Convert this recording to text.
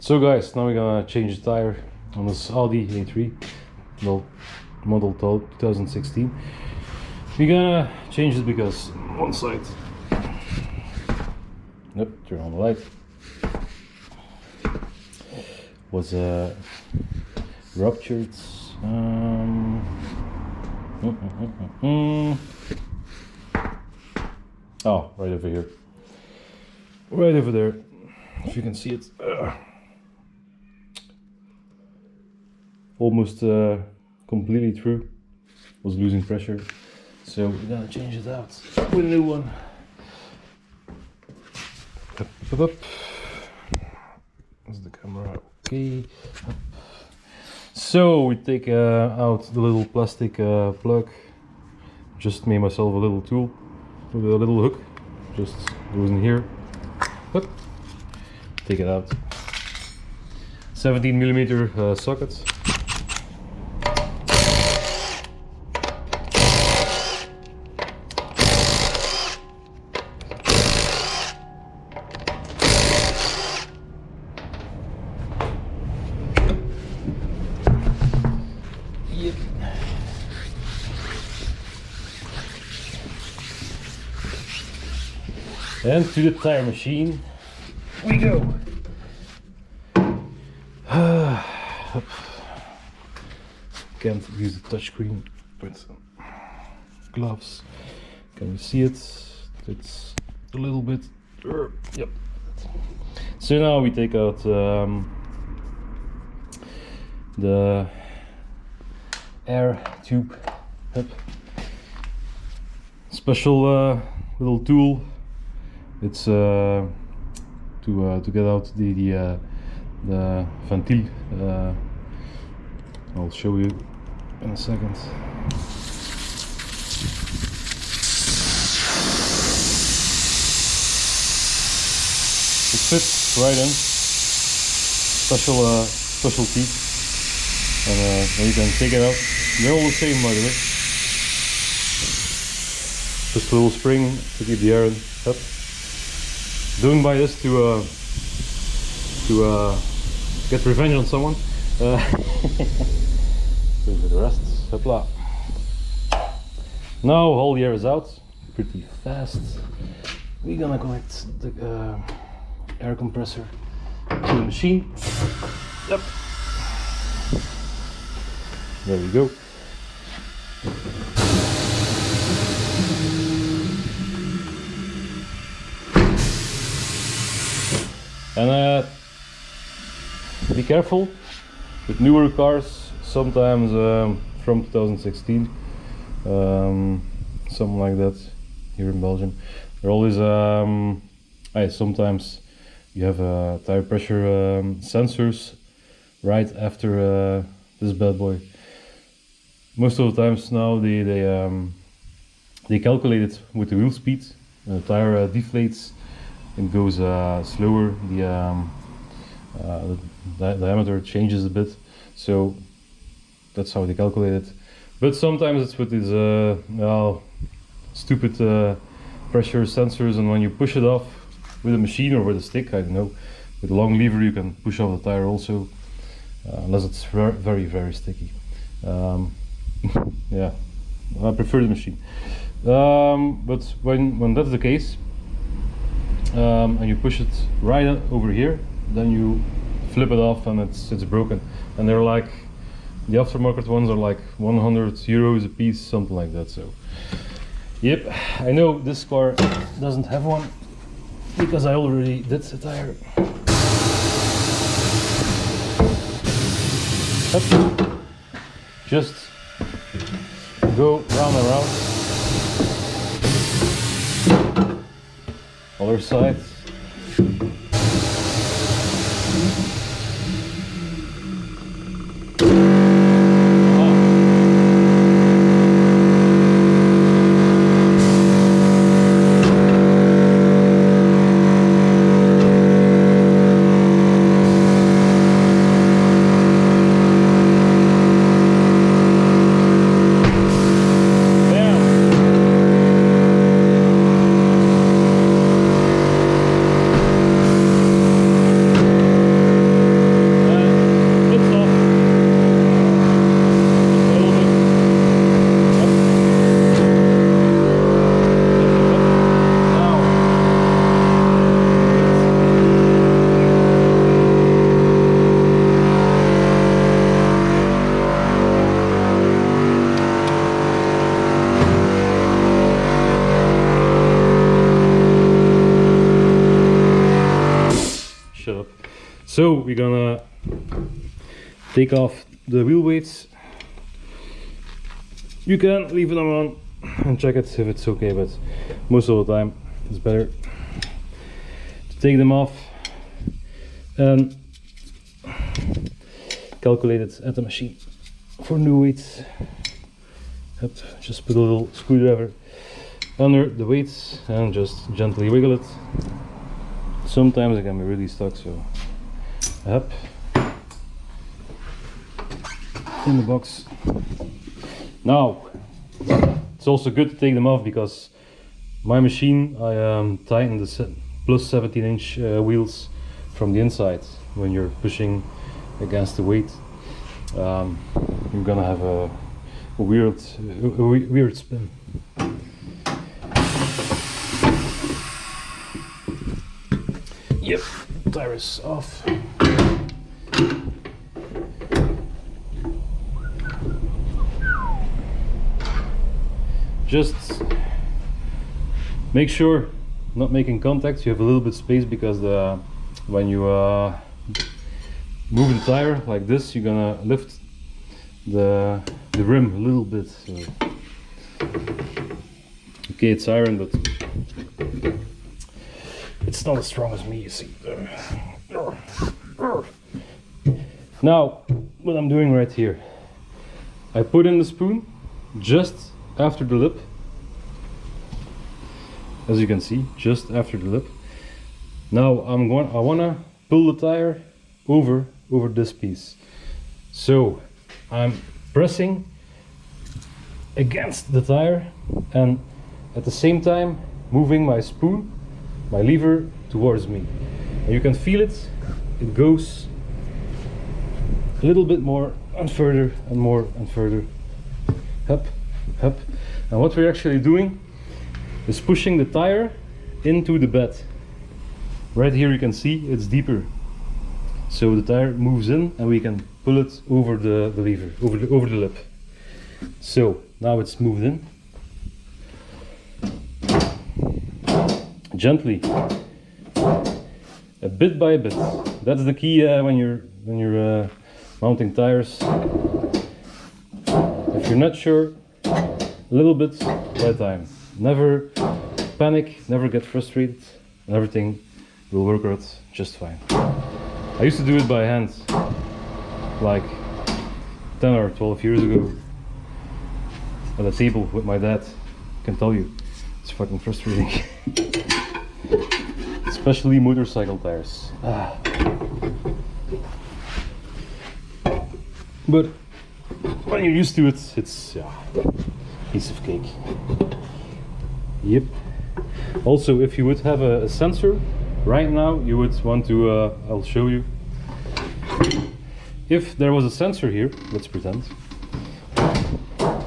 So guys, now we're gonna change the tire on this Audi A3, model 2016. We're gonna change it because one side, yep, turn on the light, was ruptured. Oh, right over here, right over there, if you can see it. Almost completely through, was losing pressure, so we're gonna change it out with a new one. Up. Is the camera okay? Up. So we take out the little plastic plug. Just made myself a little tool with a little hook, just goes in here. Up. Take it out. 17mm socket. Yep. And to the tire machine we go. Can't use the touchscreen with gloves. Can you see it? It's a little bit. Yep. So now we take out the air tube. Yep. Special little tool. It's to get out the ventil. I'll show you in a second. It fits right in. Special teeth, and then you can take it out. They're all the same, by the way. Just a little spring to keep the air in. Yep. Don't buy this to get revenge on someone. For the rest, hopla. Now all the air is out, pretty fast. We're gonna connect the air compressor to the machine. Yep. There we go. And be careful with newer cars. Sometimes from 2016, something like that here in Belgium. There always sometimes you have tire pressure sensors right after this bad boy. Most of the times now they calculate it with the wheel speed. When the tire deflates, it goes slower. The diameter changes a bit, so that's how they calculate it. But sometimes it's with these stupid pressure sensors, and when you push it off with a machine or with a stick, I don't know, with a long lever you can push off the tire also, unless it's very sticky. Yeah, I prefer the machine. But when that's the case, and you push it right over here, then you flip it off and it's broken. And they're like, the aftermarket ones are like 100 euros a piece, something like that. So yep, I know this car doesn't have one because I already did the tire. Up. Just go round and round. Other side. shut up. So we're gonna take off the wheel weights. You can leave them on and check it if it's okay, but most of the time it's better to take them off and calculate it at the machine for new weights. Yep, just put a little screwdriver under the weights and just gently wiggle it. Sometimes it can be really stuck, so up in the box. Now it's also good to take them off because my machine, I tightened the plus 17-inch wheels from the inside. When you're pushing against the weight, you're gonna have a weird spin. Yep, tire is off. Just make sure not making contact. You have a little bit space because when you move the tire like this, you're gonna lift the rim a little bit. So. Okay, it's iron, but it's not as strong as me, you see. Now, what I'm doing right here, I put in the spoon just after the lip, as you can see, just after the lip. Now I wanna pull the tire over this piece. So I'm pressing against the tire and at the same time moving my spoon, my lever towards me. And you can feel it, it goes a little bit more and further and more and further. Up, up. And what we're actually doing is pushing the tire into the bed. Right here you can see it's deeper. So the tire moves in and we can pull it over the lever, over the lip. So now it's moved in. Gently, a bit by bit. That's the key when you're mounting tires. If you're not sure, a little bit by time. Never panic, never get frustrated, and everything will work out just fine. I used to do it by hand, like 10 or 12 years ago, at a table with my dad. I can tell you, it's fucking frustrating. Especially motorcycle tires. But when you're used to it, it's piece of cake. Yep. Also, if you would have a sensor right now, you would want to, I'll show you. If there was a sensor here, let's pretend,